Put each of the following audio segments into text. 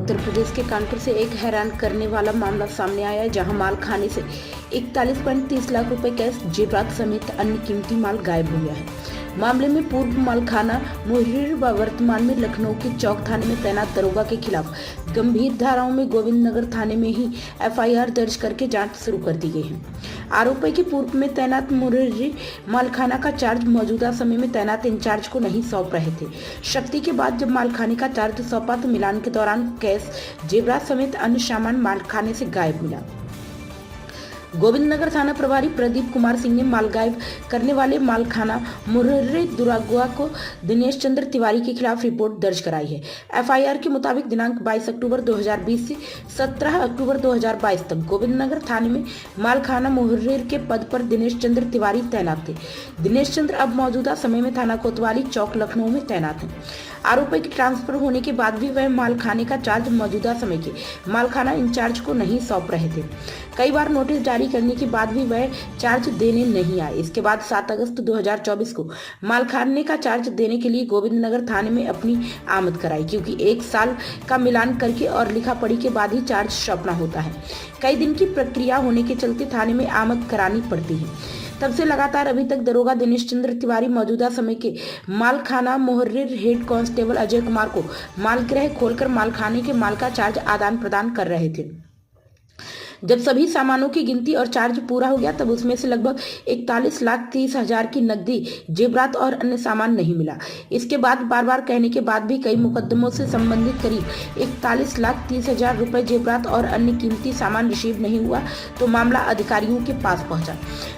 उत्तर प्रदेश के कानपुर से एक हैरान करने वाला मामला सामने आया है, जहां माल खाने से 41.30 लाख रुपए कैश, जेवरात समेत अन्य कीमती माल गायब हो गया है। मामले में पूर्व मालखाना मुहर्रिर व वर्तमान में लखनऊ के चौक थाने में तैनात दरोगा के खिलाफ गंभीर धाराओं में गोविंद नगर थाने में ही एफआईआर दर्ज करके जांच शुरू कर दी गई है। आरोप है कि पूर्व में तैनात मुहर्रिर मालखाना का चार्ज मौजूदा समय में तैनात इंचार्ज को नहीं सौंप रहे थे। शक्ति के बाद जब मालखाने का चार्ज सौंपा तो मिलान के दौरान कैश, जेवरात समेत अन्य सामान मालखाने से गायब मिला। गोविंद नगर थाना प्रभारी प्रदीप कुमार सिंह ने माल गायब करने वाले मालखाना मुहर्रिर दुरागुआ को दिनेश चंद्र तिवारी के खिलाफ रिपोर्ट दर्ज कराई है। एफआईआर के मुताबिक दिनांक 22 अक्टूबर 2020 से 17 अक्टूबर 2022 तक गोविंद नगर थाने में मालखाना मुहर्रिर के पद पर दिनेश चंद्र तिवारी तैनात थे। दिनेश चंद्र अब मौजूदा समय में थाना कोतवाली चौक लखनऊ में तैनात हैं। आरोप है कि ट्रांसफर होने के बाद भी वह मालखाने का चार्ज मौजूदा समय के मालखाना इंचार्ज को नहीं सौंप रहे थे। कई बार नोटिस जारी करने के बाद भी वह चार्ज देने नहीं आए। इसके बाद 7 अगस्त 2024 को मालखाने का चार्ज देने के लिए गोविंद नगर थाने में अपनी आमद कराई, क्योंकि 1 साल का मिलान करके और लिखा पढ़ी के बाद ही चार्ज सौंपना होता है। कई दिन की प्रक्रिया होने के चलते थाने में आमद करानी पड़ती है। तब से लगातार अभी तक दरोगा दिनेश चंद्र तिवारी मौजूदा समय के मालखाना मुहर्रिर हेड कांस्टेबल अजय कुमार को मालगृह खोलकर मालखाने के माल का चार्ज आदान प्रदान कर रहे थे। जब सभी सामानों की गिनती और चार्ज पूरा हो गया तब उसमें से लगभग 41,30,000 की नकदी, जेवरात और अन्य सामान नहीं मिला। इसके बाद बार बार कहने के बाद भी कई मुकदमों से संबंधित करीब 41,30,000 रुपए जेवरात और अन्य कीमती सामान रिसीव नहीं हुआ तो मामला अधिकारियों के पास पहुंचा,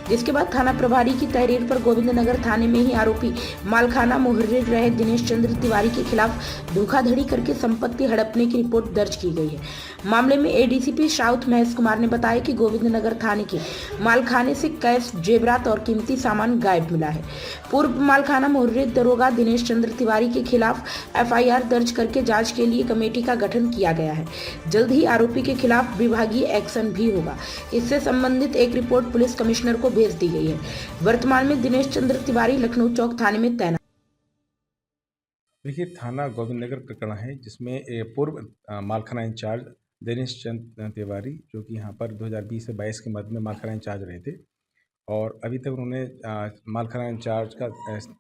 जिसके बाद थाना प्रभारी की तहरीर पर गोविंद नगर थाने में ही आरोपी मालखाना मुहर्रिर रहे दिनेश चंद्र तिवारी के खिलाफ धोखाधड़ी करके संपत्ति हड़पने की रिपोर्ट दर्ज की गई है। मामले में एडीसीपी साउथ महेश कुमार ने बताया कि गोविंद नगर थाने के मालखाने से कैश, जेवरात और कीमती सामान गायब मिला है। पूर्व मालखाना मुहर्रिर दरोगा दिनेश चंद्र तिवारी के खिलाफ एफआईआर दर्ज करके जांच के लिए कमेटी का गठन किया गया है। जल्द ही आरोपी के खिलाफ विभागीय एक्शन भी होगा। इससे संबंधित एक रिपोर्ट पुलिस कमिश्नर को भेज दी गई है। वर्तमान में दिनेश चंद्र तिवारी लखनऊ चौक थाने में तैनात। देखिए, थाना गोविंद नगर प्रकरण है जिसमें पूर्व मालखाना इंचार्ज दिनेश चंद्र तिवारी, जो कि यहाँ पर 2020 से 22 के मध्य में मालखाना इंचार्ज रहे थे और अभी तक उन्होंने मालखाना इंचार्ज का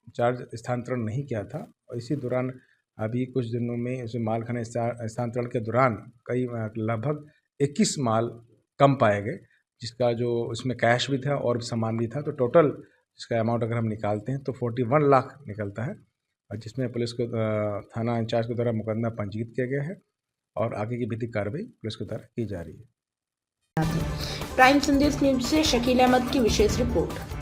चार्ज स्थानांतरण नहीं किया था। और इसी दौरान अभी कुछ दिनों में उस मालखाना स्थानांतरण के दौरान कई लगभग 21 माल कम पाए गए, जिसका जो उसमें कैश भी था और सामान भी था, तो टोटल इसका अमाउंट अगर हम निकालते हैं तो 41 लाख निकलता है, और जिसमें पुलिस को थाना इंचार्ज के द्वारा मुकदमा पंजीकृत किया गया है और आगे की विधिक कार्रवाई पुलिस के द्वारा की जा रही है। प्राइम संदेश न्यूज से शकील अहमद की विशेष रिपोर्ट।